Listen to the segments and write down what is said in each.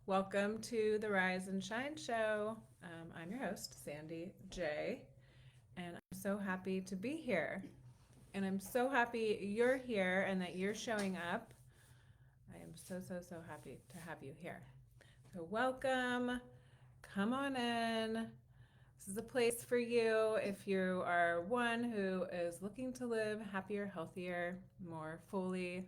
Welcome to the Rise and Shine Show. I'm your host, Sandy J, and I'm so happy to be here. And I'm so happy you're here and that you're showing up. I am so happy to have you here. So, welcome. Come on in. This is a place for you if you are one who is looking to live happier, healthier, more fully.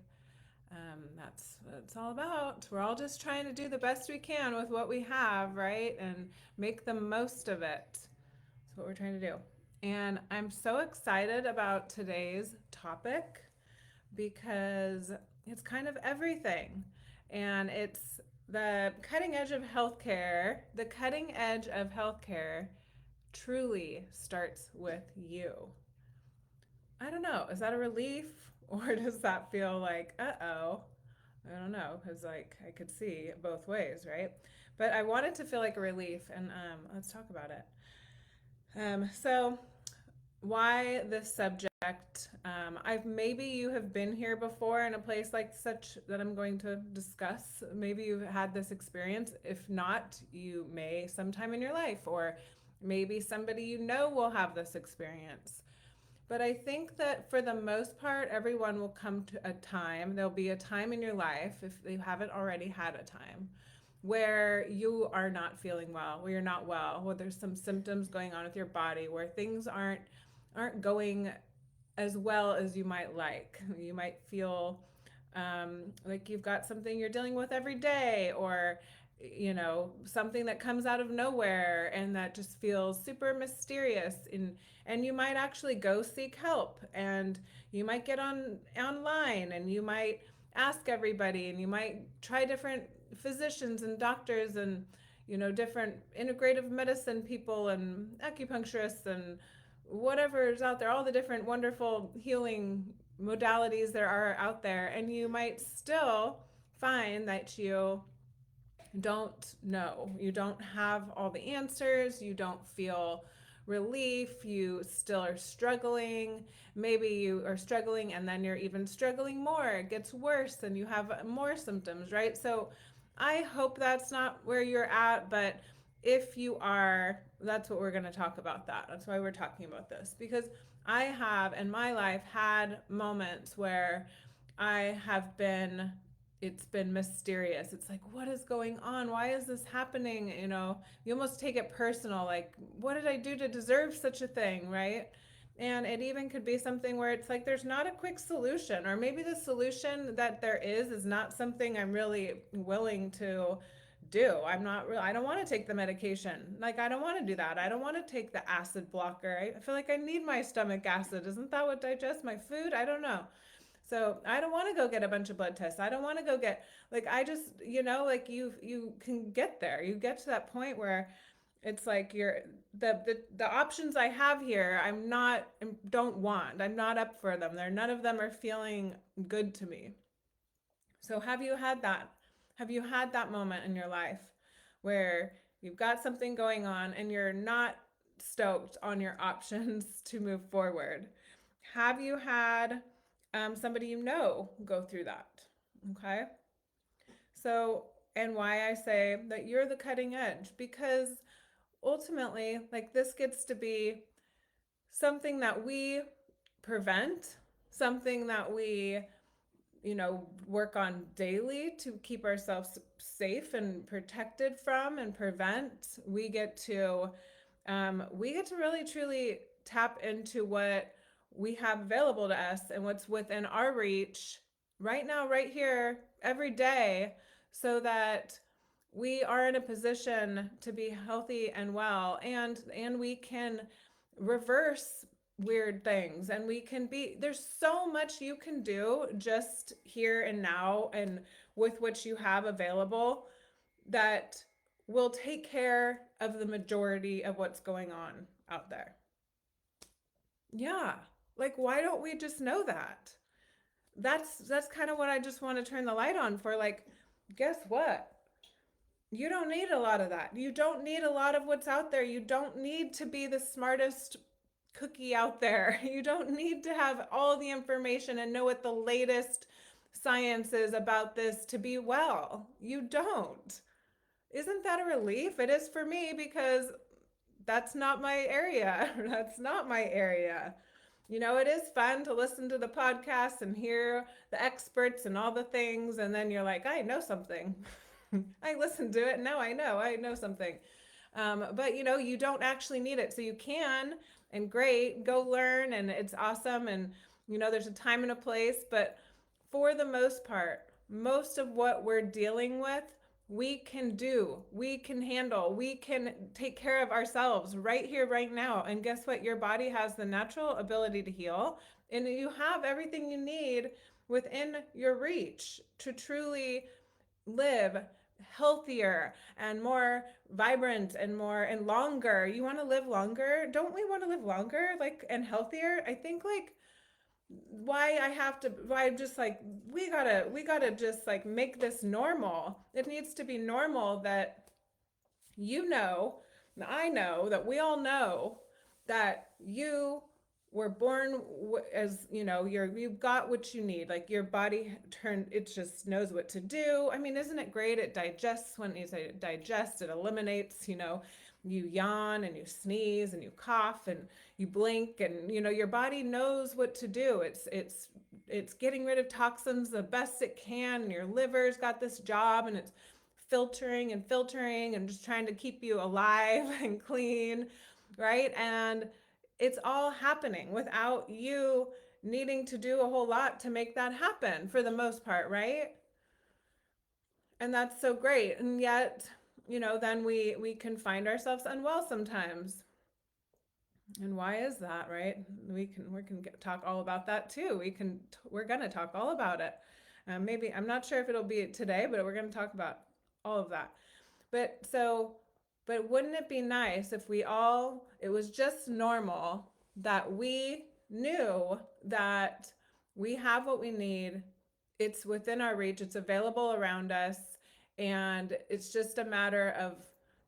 That's what it's all about. We're all just trying to do the best we can with what we have, right? And make the most of it. That's what we're trying to do. And I'm so excited about today's topic because it's kind of everything. And it's the cutting edge of healthcare. The cutting edge of healthcare truly starts with you. I don't know. Is that a relief? Or does that feel like, uh-oh, I don't know, because like I could see both ways, right? But I wanted to feel like a relief, and let's talk about it. So why this subject? I've maybe you have been here before in a place like such that I'm going to discuss. Maybe you've had this experience. If not, you may sometime in your life, or maybe somebody you know will have this experience. But I think that for the most part, everyone will come to a time, there'll be a time in your life, if you haven't already had a time, where you are not feeling well, where you're not well, where there's some symptoms going on with your body, where things aren't going as well as you might like. You might feel like you've got something you're dealing with every day, or something that comes out of nowhere and that just feels super mysterious, and you might actually go seek help, and you might get online, and you might ask everybody, and you might try different physicians and doctors, and different integrative medicine people and acupuncturists and whatever is out there, all the different wonderful healing modalities there are out there, and you might still find that you don't know. You don't have all the answers. You don't feel relief. You still are struggling. Maybe you are struggling and then you're even struggling more. It gets worse and you have more symptoms, right? So I hope that's not where you're at, but if you are, that's what we're going to talk about. That's why we're talking about this, because I have in my life had moments where I have been, it's been mysterious. It's like, what is going on? Why is this happening? You almost take it personal. Like, what did I do to deserve such a thing, right? And it even could be something where it's like there's not a quick solution, or maybe the solution that there is not something I'm really willing to do. I don't want to take the medication. Like, I don't want to do that. I don't want to take the acid blocker. I feel like I need my stomach acid. Isn't that what digests my food? I don't know. So I don't want to go get a bunch of blood tests. I don't want to go get, like, I just, like, you can get there. You get to that point where it's like you're the options I have here, don't want. I'm not up for them. None of them are feeling good to me. So have you had that? Have you had that moment in your life where you've got something going on and you're not stoked on your options to move forward? Have you had somebody go through that? Okay. So, and why I say that you're the cutting edge, because ultimately, like, this gets to be something that we prevent, something that we, work on daily to keep ourselves safe and protected from and prevent. We get to really truly tap into what we have available to us and what's within our reach right now, right here, every day, so that we are in a position to be healthy and well, and we can reverse weird things, and there's so much you can do just here and now and with what you have available that will take care of the majority of what's going on out there. Yeah. Like, why don't we just know that? That's kind of what I just want to turn the light on for. Like, guess what? You don't need a lot of that. You don't need a lot of what's out there. You don't need to be the smartest cookie out there. You don't need to have all the information and know what the latest science is about this to be well. You don't. Isn't that a relief? It is for me because that's not my area. That's not my area. It is fun to listen to the podcast and hear the experts and all the things. And then you're like, I know something. I listened to it. And now I know something. But you don't actually need it. So you can, and great, go learn. And it's awesome. And, there's a time and a place. But for the most part, most of what we're dealing with, we can do, we can handle, we can take care of ourselves right here, right now. And guess what? Your body has the natural ability to heal, and you have everything you need within your reach to truly live healthier and more vibrant and more and longer. You want to live longer? Don't we want to live longer, like, and healthier? I think, like, why I'm just like, we gotta just like make this normal. It needs to be normal that you know, I know, that we all know that you were born as, you've got what you need. Like, your body it just knows what to do. I mean, isn't it great? It digests. When you say digest, it eliminates. You yawn and you sneeze and you cough and you blink, and your body knows what to do. It's getting rid of toxins the best it can, and your liver's got this job, and it's filtering and just trying to keep you alive and clean, right? And it's all happening without you needing to do a whole lot to make that happen, for the most part, right? And that's so great. And yet, then we can find ourselves unwell sometimes. And why is that, right? We can talk all about that too. We're gonna talk all about it. Maybe I'm not sure if it'll be today, but we're gonna talk about all of that. But so, but wouldn't it be nice if it was just normal, that we knew that we have what we need, it's within our reach, it's available around us, and it's just a matter of,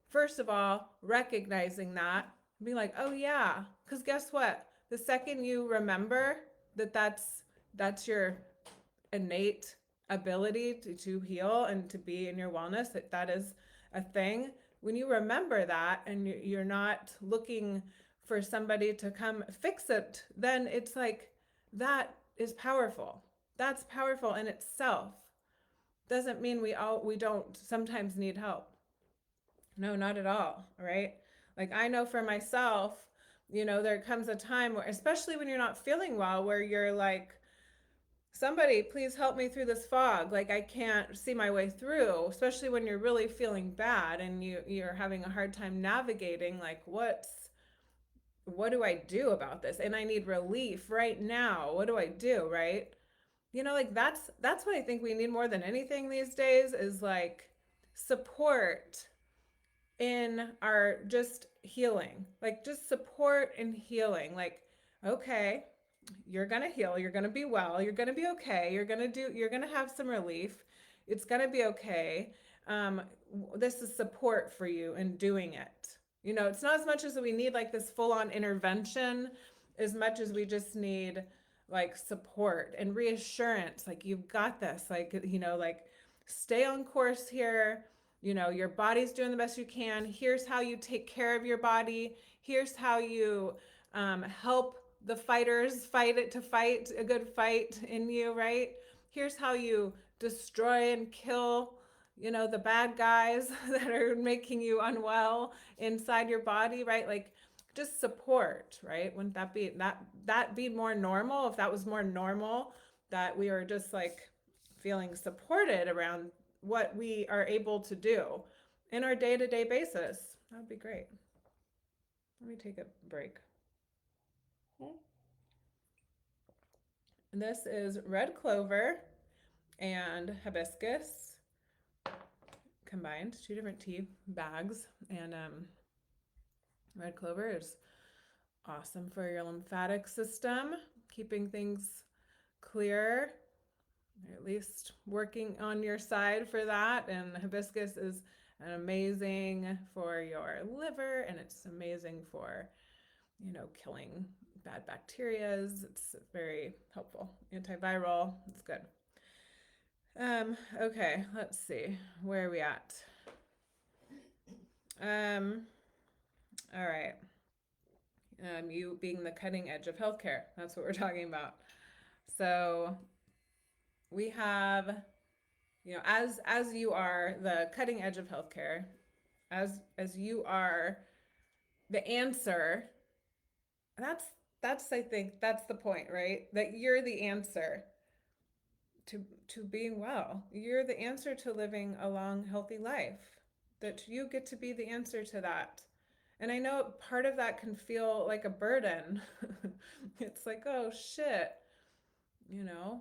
first of all, recognizing that, be like, oh yeah, because guess what? The second you remember that that's your innate ability to heal and to be in your wellness, that is a thing. When you remember that, and you're not looking for somebody to come fix it, then it's like, that is powerful. That's powerful in itself. Doesn't mean we don't sometimes need help. No, not at all, right? Like, I know for myself, there comes a time where, especially when you're not feeling well, where you're like, somebody please help me through this fog. Like, I can't see my way through, especially when you're really feeling bad and you're having a hard time navigating, like, what do I do about this? And I need relief right now. What do I do, right? Like, that's what I think we need more than anything these days, is like support in our just healing. Like, just support and healing. Like, okay, you're going to heal, you're going to be well, you're going to be okay, you're going to have some relief, it's going to be okay. This is support for you in doing it. It's not as much as we need like this full on intervention, as much as we just need like support and reassurance, like, you've got this, like, like, stay on course here. Your body's doing the best you can. Here's how you take care of your body. Here's how you help the fighters fight a good fight in you, right? Here's how you destroy and kill, the bad guys that are making you unwell inside your body, right? Like, just support, right? Wouldn't that be more normal, if that was more normal, that we were just like feeling supported around what we are able to do in our day-to-day basis? That would be great. Let me take a break. This is red clover and hibiscus combined, 2 different tea bags. And red clover is awesome for your lymphatic system, keeping things clear, or at least working on your side for that. And hibiscus is amazing for your liver, and it's amazing for, killing bad bacterias. It's very helpful, antiviral. It's good. Okay, let's see, where are we at? Um, all right. You being the cutting edge of healthcare. That's what we're talking about. So we have, as you are the cutting edge of healthcare, as you are the answer. That's that's I think that's the point, right? That you're the answer to being well. You're the answer to living a long, healthy life. That you get to be the answer to that. And I know part of that can feel like a burden. It's like, oh shit,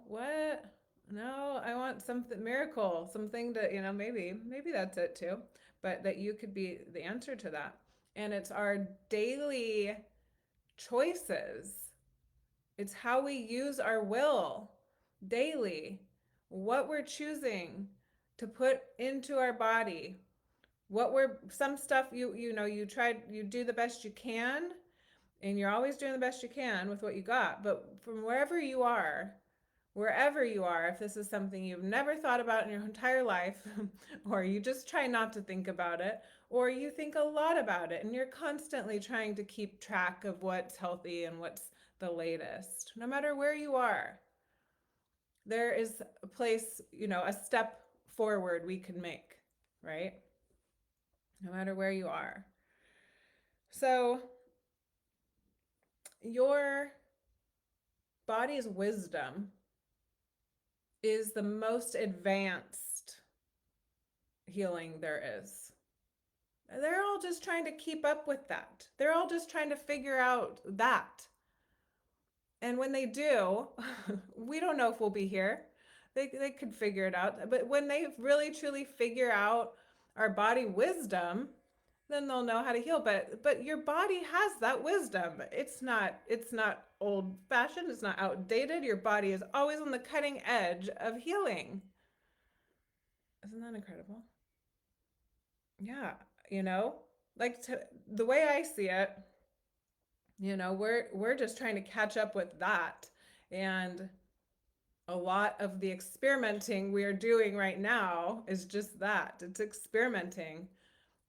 what? No, I want something miracle, something to, maybe that's it too, but that you could be the answer to that. And it's our daily choices. It's how we use our will daily, what we're choosing to put into our body, some stuff you do the best you can, and you're always doing the best you can with what you got. But from wherever you are, if this is something you've never thought about in your entire life, or you just try not to think about it, or you think a lot about it and you're constantly trying to keep track of what's healthy and what's the latest, no matter where you are, there is a place, a step forward we can make, right? No matter where you are. So, your body's wisdom is the most advanced healing there is. They're all just trying to keep up with that. They're all just trying to figure out that. And when they do, we don't know if we'll be here. They could figure it out. But when they really truly figure out our body wisdom, then they'll know how to heal. But your body has that wisdom. It's not old fashioned, it's not outdated. Your body is always on the cutting edge of healing. Isn't that incredible? Yeah, you know, the way I see it, we're just trying to catch up with that. And a lot of the experimenting we are doing right now is just that. It's experimenting,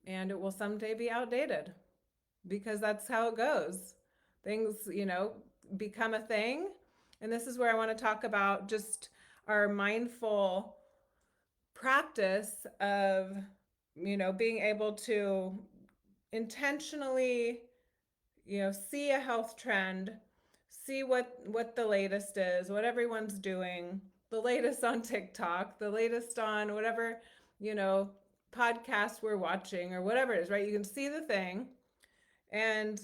and it will someday be outdated because that's how it goes. Things, become a thing. And this is where I want to talk about just our mindful practice of, being able to intentionally, see a health trend, see what the latest is, what everyone's doing, the latest on TikTok, the latest on whatever, you know, podcast we're watching or whatever it is, right? You can see the thing, and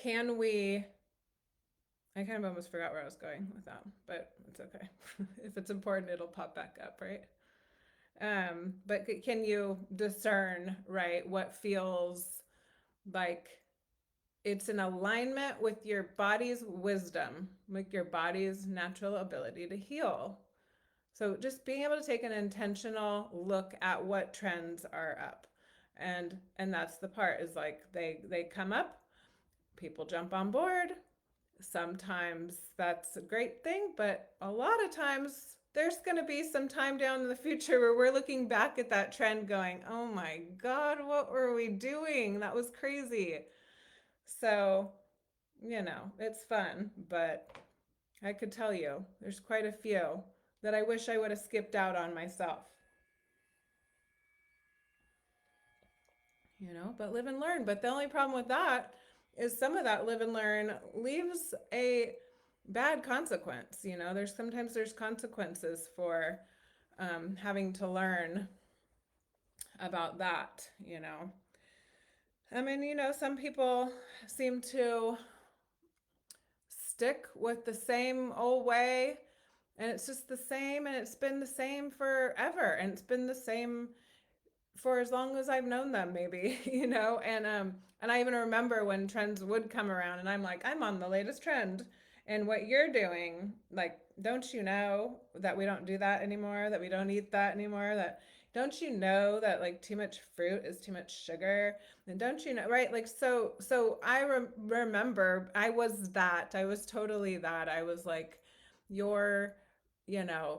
can we, I kind of almost forgot where I was going with that, but it's okay. If it's important, it'll pop back up, right? But can you discern, right, what feels like it's in alignment with your body's wisdom, with your body's natural ability to heal? So just being able to take an intentional look at what trends are up. And that's the part, is like they come up, people jump on board. Sometimes that's a great thing, but a lot of times there's going to be some time down in the future where we're looking back at that trend going, oh my God, what were we doing? That was crazy. So, it's fun, but I could tell you there's quite a few that I wish I would have skipped out on myself, but live and learn. But the only problem with that is some of that live and learn leaves a bad consequence. There's consequences for having to learn about that. I mean, some people seem to stick with the same old way, and it's just the same, and it's been the same forever, and it's been the same for as long as I've known them, maybe, and I even remember when trends would come around, and I'm like, I'm on the latest trend, and what you're doing, like, don't you know that we don't do that anymore? That we don't eat that anymore? That don't you know that like too much fruit is too much sugar? And don't you know, right? Like, so I remember I was totally that. I was like, you're,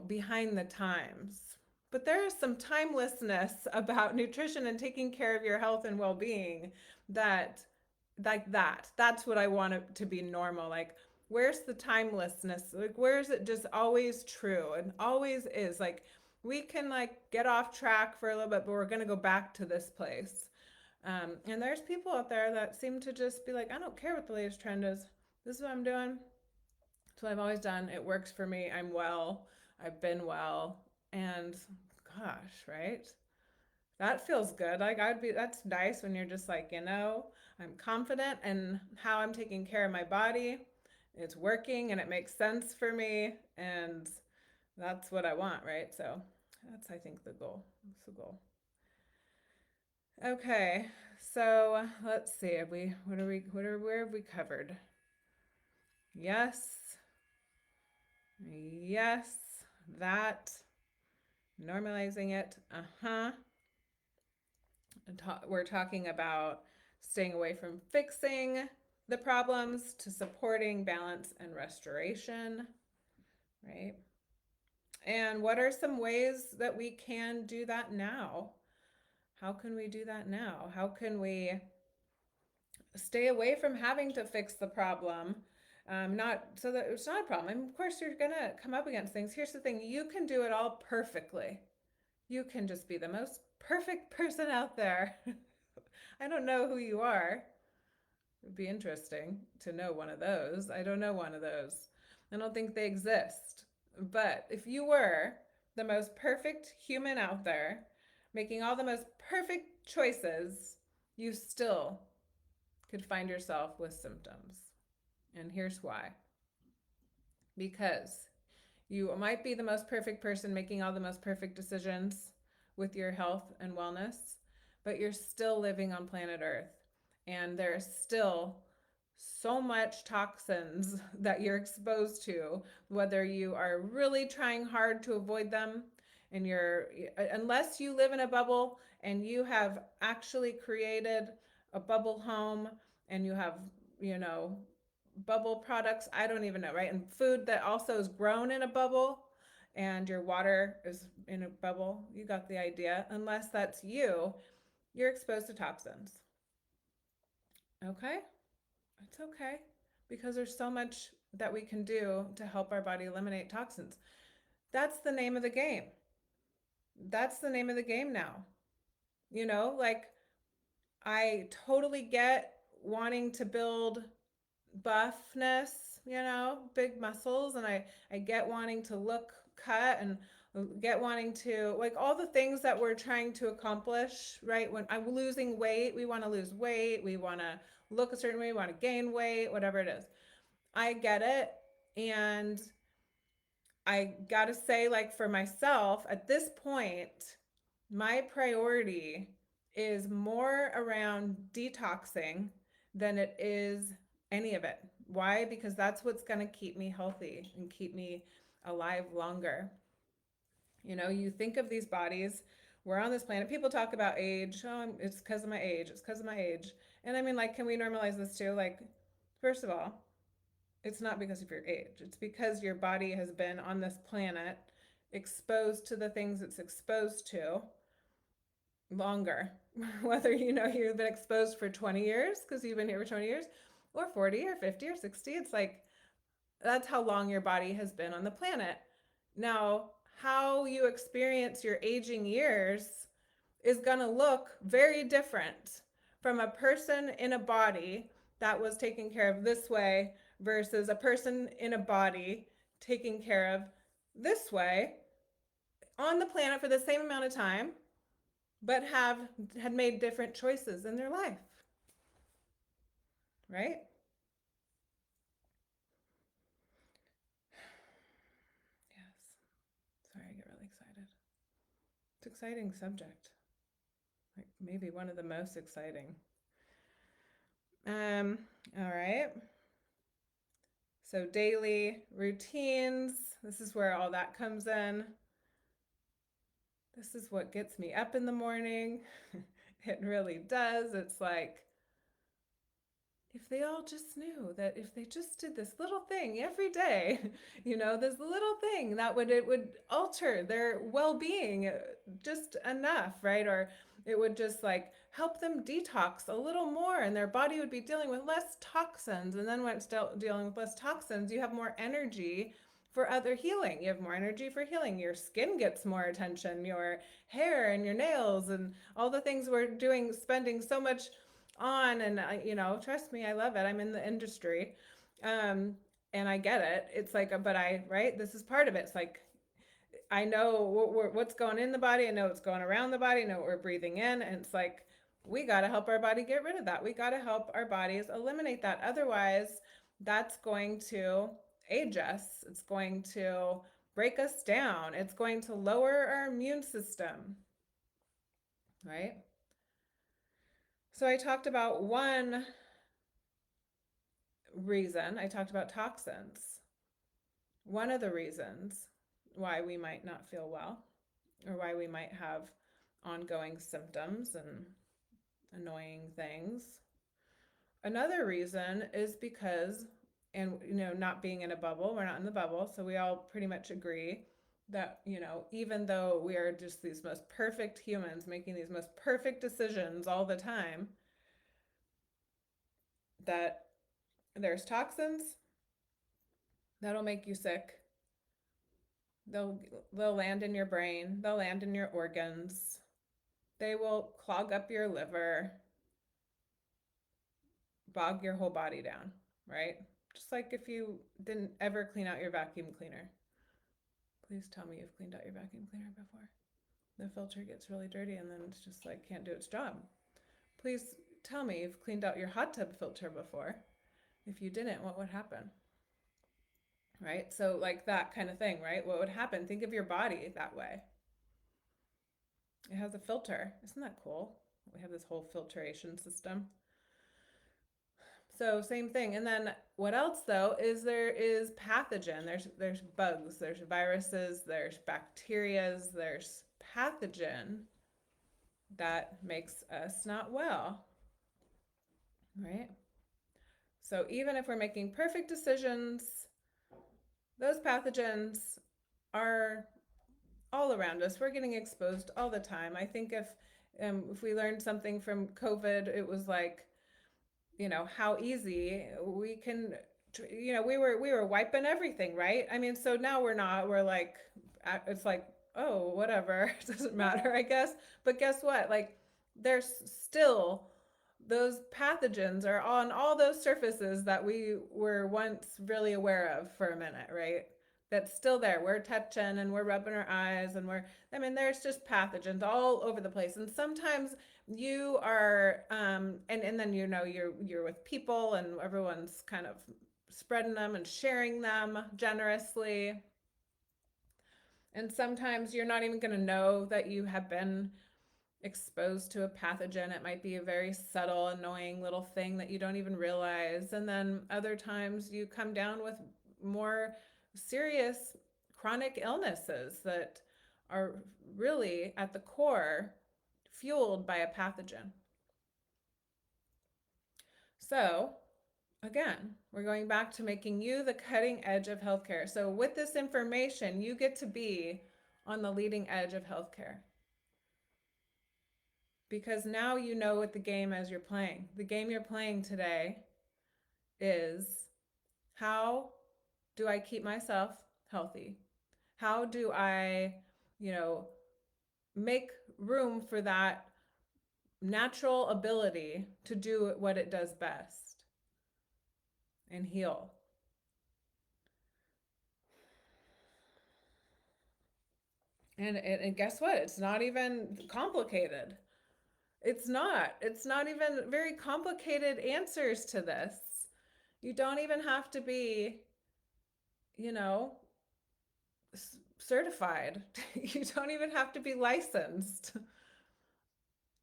behind the times. But there is some timelessness about nutrition and taking care of your health and well-being that like that's what I want it to be normal. Like where's the timelessness? Like where is it just always true and always is? Like we can like get off track for a little bit, but we're gonna go back to this place. And there's people out there that seem to just be like, I don't care what the latest trend is. This is what I'm doing. It's what I've always done. It works for me. I'm well. I've been well. And gosh, right? That feels good. Like that's nice when you're just like, I'm confident in how I'm taking care of my body. It's working and it makes sense for me. And that's what I want, right? So that's, I think, the goal. That's the goal. Okay. So let's see. Where have we covered? Yes. Yes. That. Normalizing it. Uh-huh. We're talking about staying away from fixing the problems to supporting balance and restoration, right? And what are some ways that we can do that now? How can we do that now? How can we stay away from having to fix the problem? Not so that it's not a problem. I mean, of course, you're gonna come up against things. Here's the thing: you can do it all perfectly. You can just be the most perfect person out there. I don't know who you are. It'd be interesting to know one of those. I don't know one of those. I don't think they exist. But if you were the most perfect human out there, making all the most perfect choices, you still could find yourself with symptoms. And here's why. Because you might be the most perfect person making all the most perfect decisions with your health and wellness, but you're still living on planet Earth. And there's still so much toxins that you're exposed to, whether you are really trying hard to avoid them and unless you live in a bubble and you have actually created a bubble home and you have, you know, bubble products, I don't even know, right? And food that also is grown in a bubble and your water is in a bubble. You got the idea. Unless that's you, you're exposed to toxins. Okay? It's okay because there's so much that we can do to help our body eliminate toxins. That's the name of the game. That's the name of the game now. Like I totally get wanting to build buffness, big muscles, and I get wanting to look cut and get wanting to like all the things that we're trying to accomplish, right? When I'm losing weight, we want to lose weight, we want to look a certain way, we want to gain weight, whatever it is. I get it. And I got to say, like, for myself, at this point, my priority is more around detoxing than it is any of it. Why? Because that's what's going to keep me healthy and keep me alive longer. You think of these bodies, we're on this planet. People talk about age. Oh, it's because of my age. It's because of my age. And I mean, like, can we normalize this too? Like, first of all, it's not because of your age. It's because your body has been on this planet exposed to the things it's exposed to longer. Whether you've been exposed for 20 years because you've been here for 20 years, or 40 or 50 or 60, it's like that's how long your body has been on the planet. Now, how you experience your aging years is going to look very different from a person in a body that was taken care of this way versus a person in a body taken care of this way on the planet for the same amount of time, but had made different choices in their life. Right? Yes. Sorry, I get really excited. It's an exciting subject. Like maybe one of the most exciting. All right. So daily routines, this is where all that comes in. This is what gets me up in the morning. It really does. It's like if they all just knew that if they just did this little thing every day, this little thing that it would alter their well-being just enough, right? Or it would just like help them detox a little more and their body would be dealing with less toxins. And then when it's dealing with less toxins, you have more energy for other healing. You have more energy for healing. Your skin gets more attention, your hair and your nails and all the things we're doing, spending so much on. And trust me, I love it. I'm in the industry. Um, and I get it. It's like, but right? This is part of it. It's like, I know what's going in the body. I know what's going around the body. I know what we're breathing in. And it's like, we got to help our body get rid of that. We got to help our bodies eliminate that. Otherwise, that's going to age us. It's going to break us down. It's going to lower our immune system, right? So I talked about one reason. I talked about toxins. One of the reasons why we might not feel well or why we might have ongoing symptoms and annoying things. Another reason is because, and not being in a bubble, we're not in the bubble, so we all pretty much agree that, even though we are just these most perfect humans making these most perfect decisions all the time, that there's toxins that'll make you sick. They'll land in your brain, they'll land in your organs. They will clog up your liver, bog your whole body down, right? Just like if you didn't ever clean out your vacuum cleaner. Please tell me you've cleaned out your vacuum cleaner before. The filter gets really dirty and then it's just like can't do its job. Please tell me you've cleaned out your hot tub filter before. If you didn't, what would happen? Right? So like that kind of thing, right? What would happen? Think of your body that way. It has a filter. Isn't that cool? We have this whole filtration system. So same thing. And then what else though is there is pathogen. There's bugs, there's viruses, there's bacterias, there's pathogen that makes us not well. Right? So even if we're making perfect decisions, those pathogens are all around us. We're getting exposed all the time. I think if we learned something from COVID, it was like, how easy we can, we were wiping everything, right? I mean, so now we're not. We're like, it's like, oh, whatever, it doesn't matter, I guess. But guess what? Like, there's still those pathogens are on all those surfaces that we were once really aware of for a minute, right? That's still there. We're touching and we're rubbing our eyes and there's just pathogens all over the place. And sometimes you are, and then, you're with people and everyone's kind of spreading them and sharing them generously. And sometimes you're not even going to know that you have been exposed to a pathogen. It might be a very subtle, annoying little thing that you don't even realize. And then other times you come down with more serious chronic illnesses that are really at the core fueled by a pathogen. So again, we're going back to making you the cutting edge of healthcare. So with this information, you get to be on the leading edge of healthcare. Because now you know what the game is you're playing. The game you're playing today is, how do I keep myself healthy? How do I, make room for that natural ability to do what it does best and heal? And guess what? It's not even complicated. It's not even very complicated answers to this. You don't even have to be, you know, certified. You don't even have to be licensed.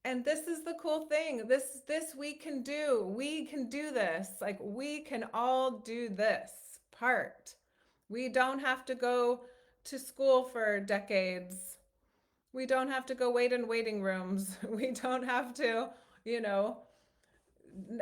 And this is the cool thing. This we can do. We can do this. Like, we can all do this part. We don't have to go to school for decades. We don't have to go wait in waiting rooms. We don't have to, you know,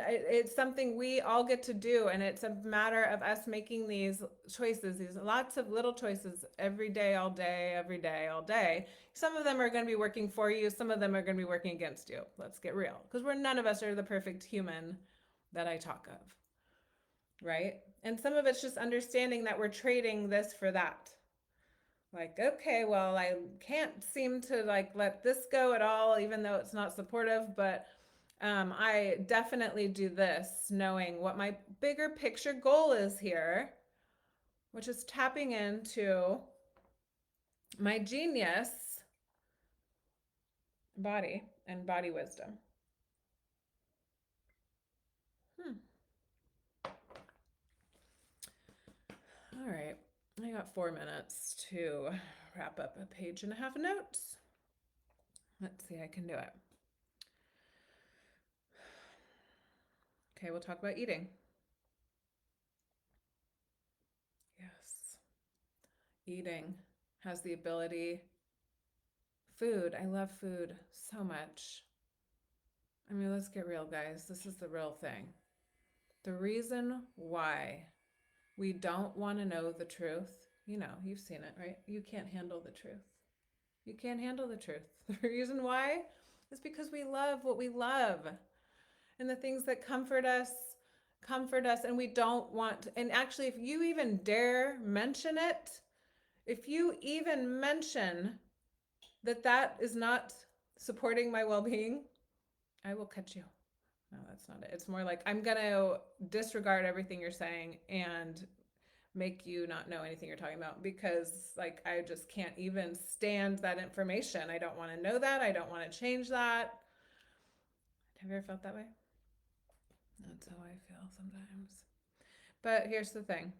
it's something we all get to do, and it's a matter of us making these choices, these lots of little choices every day, all day, every day, all day. Some of them are going to be working for you, some of them are going to be working against you. Let's get real, because we're none of us are the perfect human that I talk of, right? And some of it's just understanding that we're trading this for that. Like, okay, well, I can't seem to like let this go at all, even though it's not supportive, but I definitely do this knowing what my bigger picture goal is here, which is tapping into my genius body and body wisdom. Hmm. All right, I got 4 minutes to wrap up a page and a half of notes. Let's see, I can do it. Okay, we'll talk about eating. Yes, eating has the ability. Food, I love food so much. I mean, let's get real, guys. This is the real thing. The reason why we don't want to know the truth, you've seen it, right? You can't handle the truth. You can't handle the truth. The reason why is because we love what we love, and the things that comfort us, and we don't want to, and actually, if you even dare mention it, if you even mention that that is not supporting my well-being, I will cut you. No, that's not it. It's more like I'm going to disregard everything you're saying and make you not know anything you're talking about, because like I just can't even stand that information. I don't want to know that. I don't want to change that. Have you ever felt that way? That's how I feel sometimes. But here's the thing.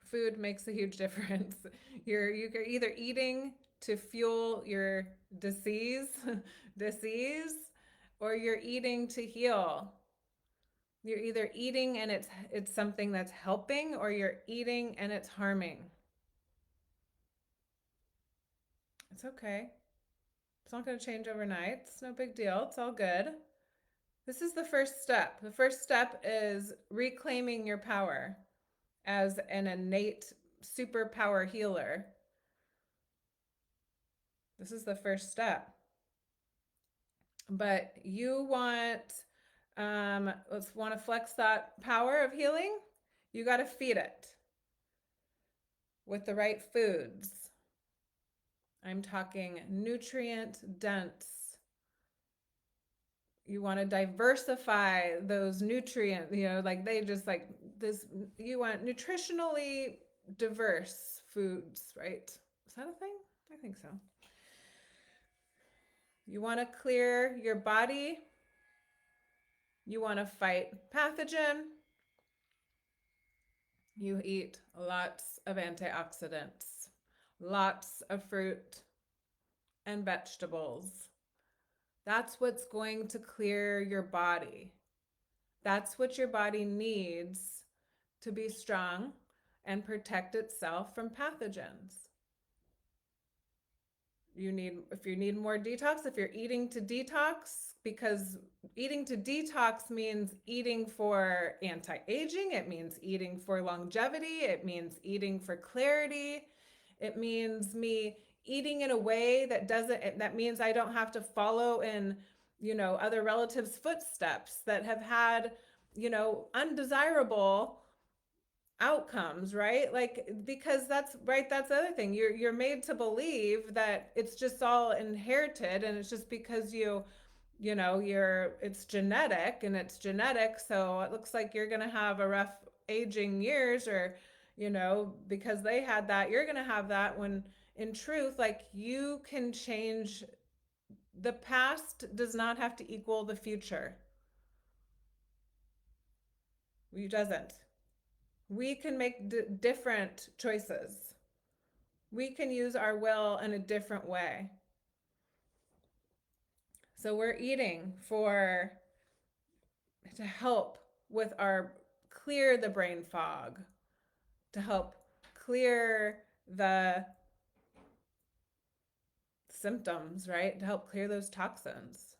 Food makes a huge difference. You're either eating to fuel your disease, disease, or you're eating to heal. You're either eating and it's something that's helping, or you're eating and it's harming. It's okay. It's not going to change overnight. It's no big deal. It's all good. This is the first step. The first step is reclaiming your power as an innate superpower healer. This is the first step. But you let's want to flex that power of healing. You got to feed it with the right foods. I'm talking nutrient dense. You want to diversify those nutrients, like they just like this. You want nutritionally diverse foods, right? Is that a thing? I think so. You want to clear your body. You want to fight pathogen. You eat lots of antioxidants, lots of fruit and vegetables. That's what's going to clear your body. That's what your body needs to be strong and protect itself from pathogens. If you need more detox, if you're eating to detox, because eating to detox means eating for anti-aging, it means eating for longevity, it means eating for clarity, it means me eating in a way that means I don't have to follow in, other relatives' footsteps that have had, undesirable outcomes, right? Like, because that's right, that's the other thing. You're made to believe that it's just all inherited, and it's just because it's genetic, so it looks like you're going to have a rough aging years, or because they had that, you're going to have that, when in truth, like, you can change. The past does not have to equal the future. It doesn't. We can make different choices. We can use our will in a different way. So we're eating to help with our clear the brain fog, to help clear the symptoms, right? To help clear those toxins.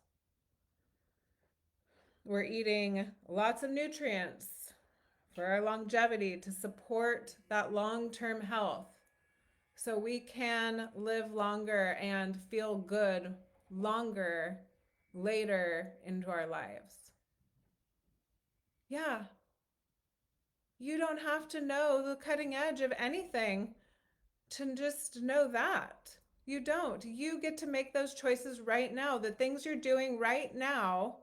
We're eating lots of nutrients for our longevity to support that long-term health so we can live longer and feel good longer later into our lives. Yeah, you don't have to know the cutting edge of anything to just know that. You don't. You get to make those choices right now. The things you're doing right now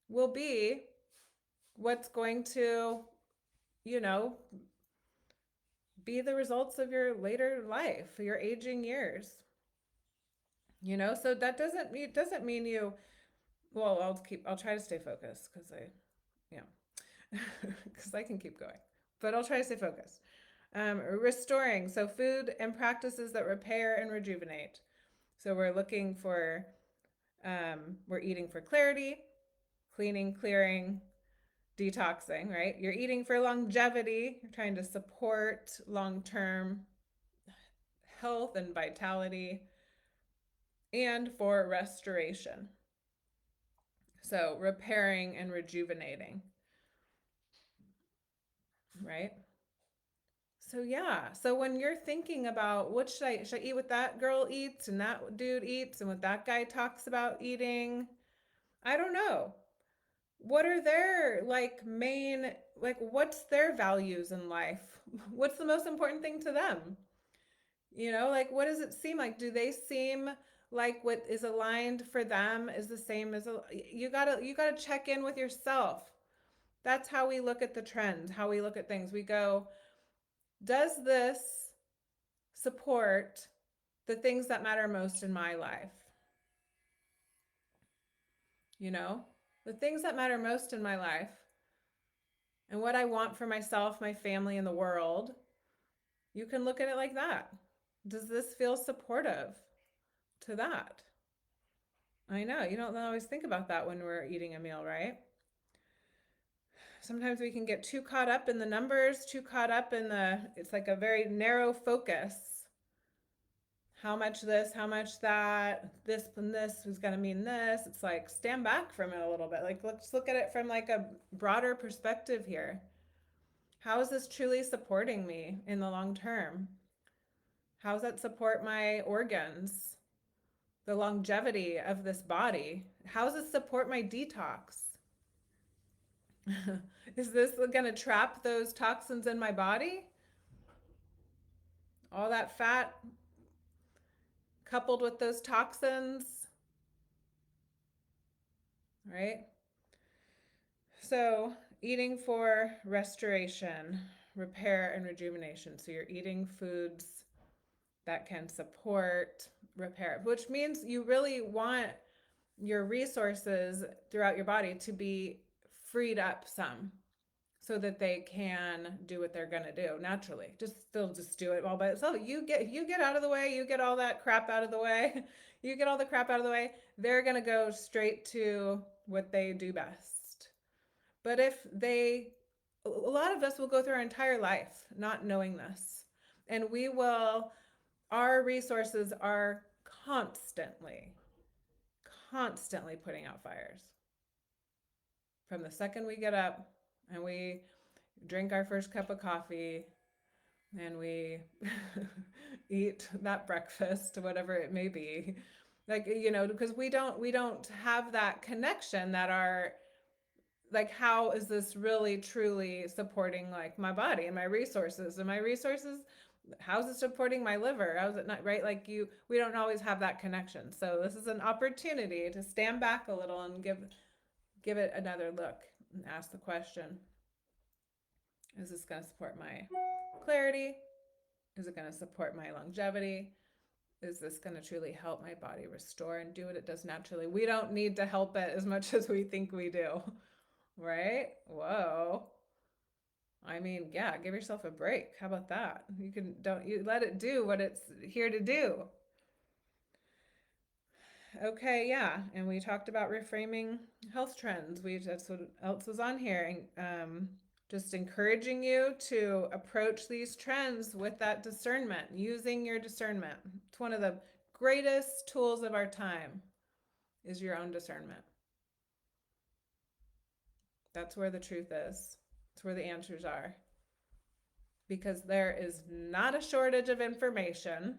will be what's going to, you know, be the results of your later life, your aging years. So that doesn't mean you, well, I'll try to stay focused because yeah, because I can keep going, but I'll try to stay focused. Restoring, so food and practices that repair and rejuvenate. So we're looking for, we're eating for clarity, cleaning, clearing, detoxing, right? You're eating for longevity. You're trying to support long-term health and vitality, and for restoration. So repairing and rejuvenating, right? So yeah, so when you're thinking about what should I eat what that girl eats and that dude eats and what that guy talks about eating, I don't know. What are their what's their values in life? What's the most important thing to them? Like what does it seem like? Do they seem like what is aligned for them is the same as you got to check in with yourself. That's how we look at the trends, how we look at things. We go, does this support the things that matter most in my life? You know, the things that matter most in my life and what I want for myself, my family, and the world. You can look at it like that. Does this feel supportive to that? I know you don't always think about that when we're eating a meal, right? Sometimes we can get too caught up in the numbers, too caught up in it's like a very narrow focus. How much this, how much that, this and this is going to mean this. It's like stand back from it a little bit. Like let's look at it from like a broader perspective here. How is this truly supporting me in the long term? How does that support my organs, the longevity of this body? How does it support my detox? Is this going to trap those toxins in my body? All that fat coupled with those toxins, right? So, eating for restoration, repair, and rejuvenation. So, you're eating foods that can support repair, which means you really want your resources throughout your body to be freed up some so that they can do what they're going to do naturally. They'll just do it all by itself. You get out of the way, you get all that crap out of the way. You get all the crap out of the way, they're going to go straight to what they do best. But a lot of us will go through our entire life not knowing this. And our resources are constantly, constantly putting out fires. From the second we get up and we drink our first cup of coffee and we eat that breakfast, whatever it may be, because we don't have that connection that are like, how is this really truly supporting like my body and my resources how's it supporting my liver, how's it not, right? We don't always have that connection. So this is an opportunity to stand back a little and give it another look and ask the question, is this going to support my clarity? Is it going to support my longevity? Is this going to truly help my body restore and do what it does naturally? We don't need to help it as much as we think we do, right? Whoa. I mean, yeah, give yourself a break. How about that? Don't you let it do what it's here to do. Okay, yeah, and we talked about reframing health trends. That's what else was on here, and just encouraging you to approach these trends with that discernment, using your discernment. It's one of the greatest tools of our time is your own discernment. That's where the truth is. That's where the answers are. Because there is not a shortage of information.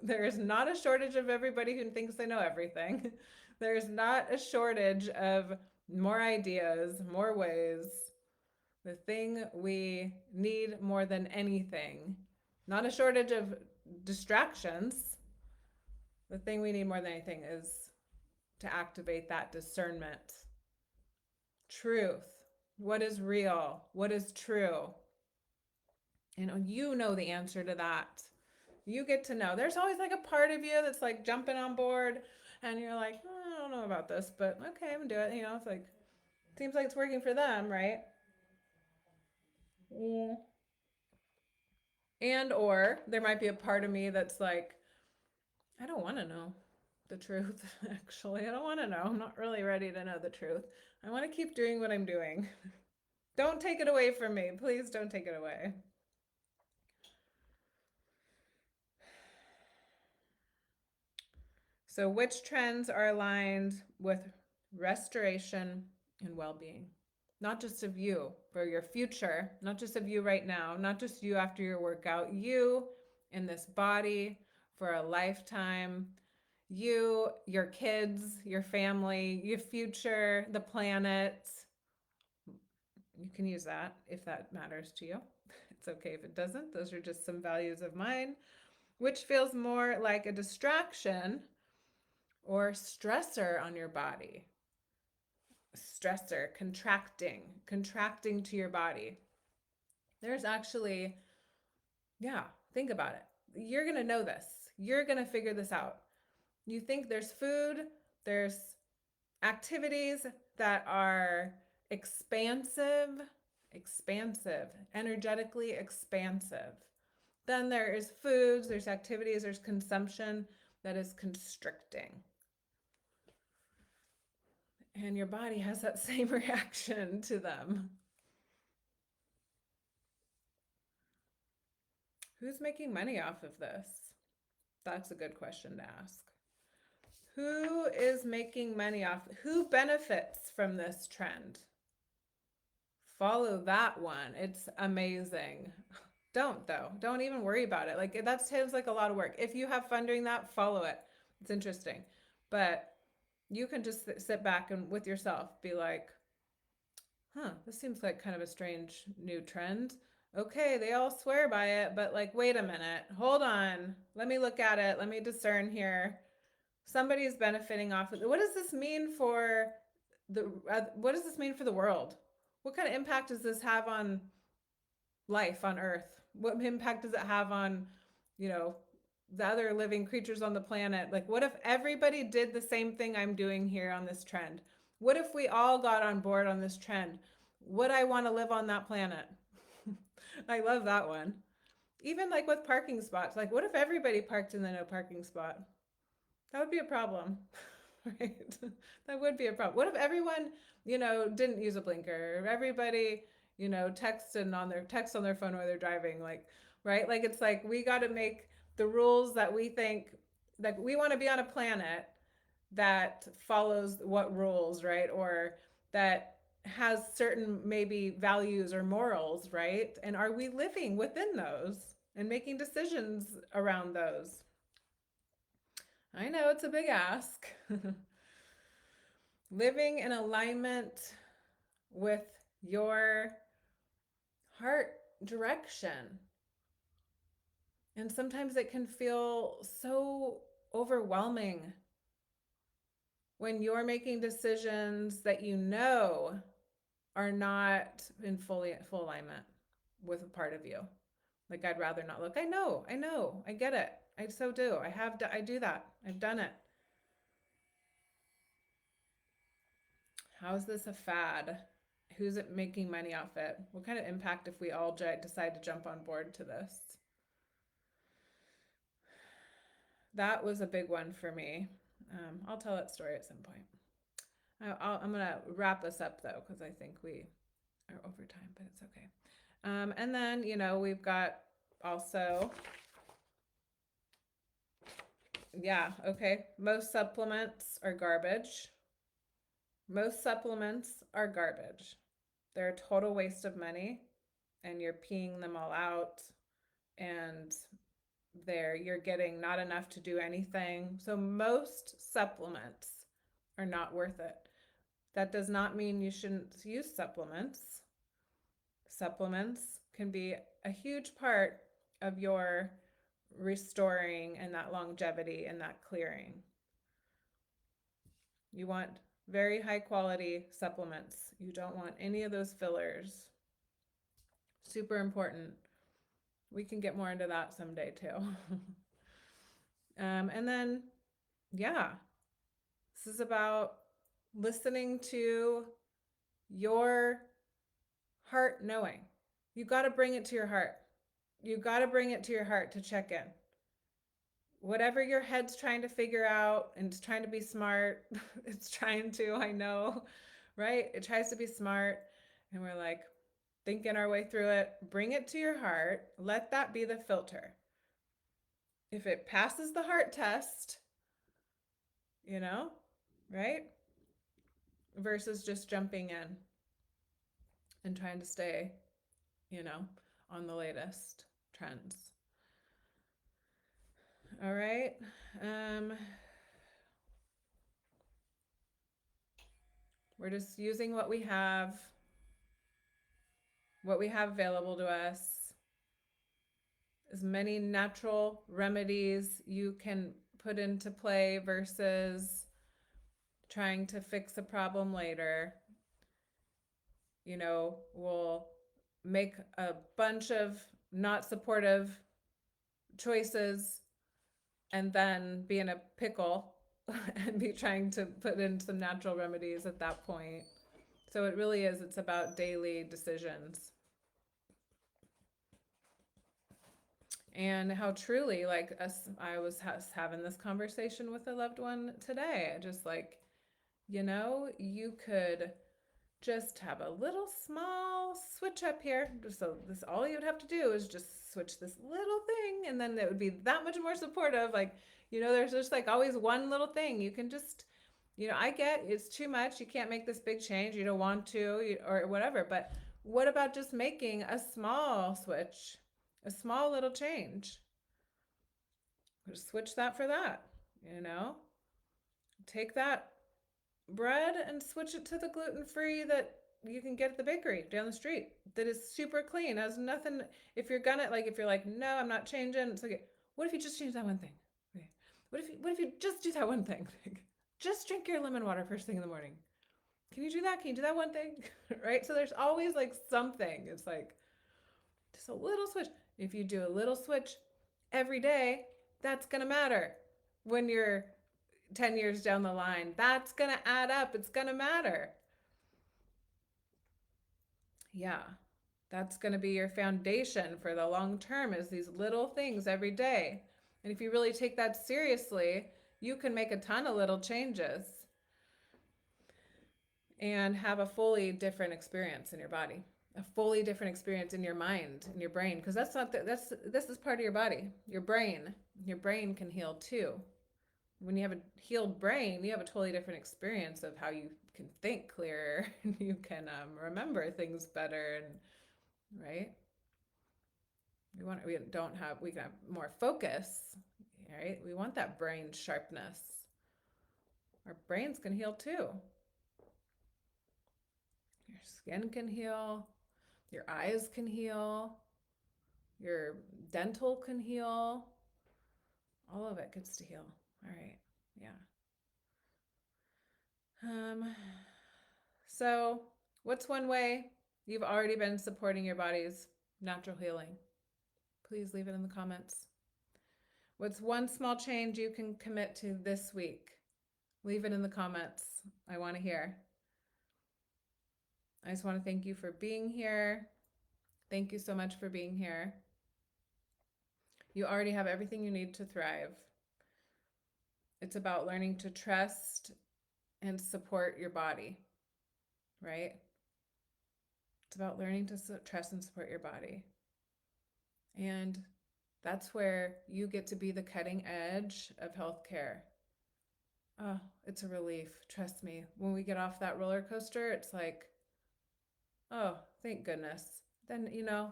There is not a shortage of everybody who thinks they know everything. There's not a shortage of more ideas, more ways. The thing we need more than anything, not a shortage of distractions. The thing we need more than anything is to activate that discernment. Truth. What is real? What is true? You know the answer to that. You get to know. There's always like a part of you that's like jumping on board and you're like, oh, I don't know about this, but okay, I'm gonna do it. It's like, seems like it's working for them, right? Mm. And or there might be a part of me that's like, I don't want to know the truth, actually. I don't want to know. I'm not really ready to know the truth. I want to keep doing what I'm doing. Don't take it away from me. Please don't take it away. So, which trends are aligned with restoration and well being? Not just of you for your future, not just of you right now, not just you after your workout, you in this body for a lifetime, you, your kids, your family, your future, the planet. You can use that if that matters to you. It's okay if it doesn't. Those are just some values of mine. Which feels more like a distraction or stressor on your body? Stressor, contracting to your body. There's actually, yeah, think about it. You're going to know this. You're going to figure this out. You think there's food, there's activities that are expansive, energetically expansive. Then there is foods, there's activities, there's consumption that is constricting. And your body has that same reaction to them. Who's making money off of this? That's a good question to ask. Who is making money off? Who benefits from this trend? Follow that one. It's amazing. Don't though. Don't even worry about it. Like that seems like a lot of work. If you have fun doing that, follow it. It's interesting. But you can just sit back and with yourself be like, this seems like kind of a strange new trend. Okay, they all swear by it, but like, wait a minute, hold on. Let me look at it. Let me discern here. Somebody's benefiting off of it. What does this mean for what does this mean for the world? What kind of impact does this have on life on Earth? What impact does it have on, the other living creatures on the planet? Like, what if everybody did the same thing I'm doing here on this trend? What if we all got on board on this trend? Would I want to live on that planet? I love that one. Even like with parking spots, like what if everybody parked in the no parking spot? That would be a problem, right? That would be a problem. What if everyone, didn't use a blinker? Or everybody, text on their phone while they're driving, like, right? Like it's like we got to make the rules that we think that we want to be on a planet that follows what rules, right? Or that has certain maybe values or morals, right? And are we living within those and making decisions around those? I know it's a big ask. Living in alignment with your heart direction. And sometimes it can feel so overwhelming when you're making decisions that are not in full alignment with a part of you. Like I'd rather not look. I know, I get it. I so do. I do that. I've done it. How is this a fad? Who's it making money off it? What kind of impact if we all decide to jump on board to this? That was a big one for me. I'll tell that story at some point. I'm going to wrap this up though, because I think we are over time, but it's okay. And then, we've got also, most supplements are garbage. Most supplements are garbage. they're a total waste of money, and you're peeing them all out, and you're getting not enough to do anything. So most supplements are not worth it. That does not mean you shouldn't use supplements. Supplements can be a huge part of your restoring and that longevity and that clearing. You want very high quality supplements. You don't want any of those fillers. Super important. We can get more into that someday too. And then, yeah, this is about listening to your heart knowing. You got to bring it to your heart. You got to bring it to your heart to check in. Whatever your head's trying to figure out and it's trying to be smart, it's trying to, I know, right? It tries to be smart. And we're like thinking our way through it. Bring it to your heart. Let that be the filter. If it passes the heart test, you know, right? Versus just jumping in and trying to stay, on the latest trends. All right. We're just using what we have available to us. As many natural remedies you can put into play versus trying to fix a problem later. We'll make a bunch of not supportive choices and then be in a pickle and be trying to put in some natural remedies at that point. So it really is, it's about daily decisions. And how truly, like I was having this conversation with a loved one today, just like, you could just have a little small switch up here. So this, all you would have to do is just switch this little thing, and then it would be that much more supportive. Like, there's just like always one little thing you can just, I get it's too much. You can't make this big change. You don't want to, or whatever. But what about just making a small switch, a small little change? Just switch that for that, Take that bread and switch it to the gluten-free that you can get at the bakery down the street that is super clean, has nothing. If you're like, no, I'm not changing, it's okay. What if you just change that one thing? Okay. What if you just do that one thing? Just drink your lemon water first thing in the morning. Can you do that? Can you do that one thing? Right? So there's always like something. It's like just a little switch. If you do a little switch every day, that's gonna matter when you're 10 years down the line. That's gonna add up. It's gonna matter. Yeah, that's going to be your foundation for the long term, is these little things every day. And if you really take that seriously, you can make a ton of little changes and have a fully different experience in your body, a fully different experience in your mind, in your brain, because this is part of your body. Your brain can heal too. When you have a healed brain, you have a totally different experience of how you can think clearer and you can remember things better, and right. We can have more focus, right? We want that brain sharpness. Our brains can heal too. Your skin can heal, your eyes can heal, your dental can heal. All of it gets to heal. All right. Yeah. So what's one way you've already been supporting your body's natural healing? Please leave it in the comments. What's one small change you can commit to this week? Leave it in the comments. I want to hear. I just want to thank you for being here. Thank you so much for being here. You already have everything you need to thrive. It's about learning to trust and support your body, right? It's about learning to trust and support your body. And that's where you get to be the cutting edge of healthcare. Oh, it's a relief. Trust me. When we get off that roller coaster, it's like, Oh, thank goodness. Then,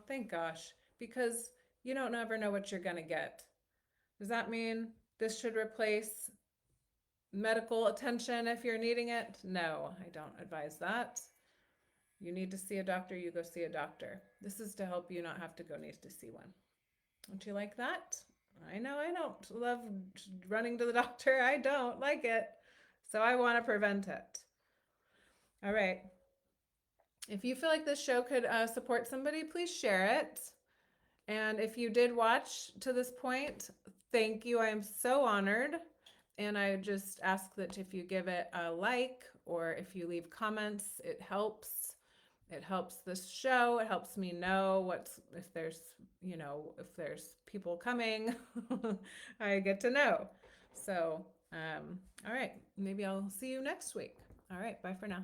thank gosh, because you don't ever know what you're going to get. Does that mean this should replace medical attention if you're needing it? No, I don't advise that. You need to see a doctor, you go see a doctor. This is to help you not have to go need to see one. Don't you like that? I know I don't love running to the doctor. I don't like it. So I want to prevent it. All right. If you feel like this show could support somebody, please share it. And if you did watch to this point, thank you. I am so honored. And I just ask that if you give it a like or if you leave comments, it helps. It helps this show. It helps me know if there's people coming, I get to know. So, all right, maybe I'll see you next week. All right, bye for now.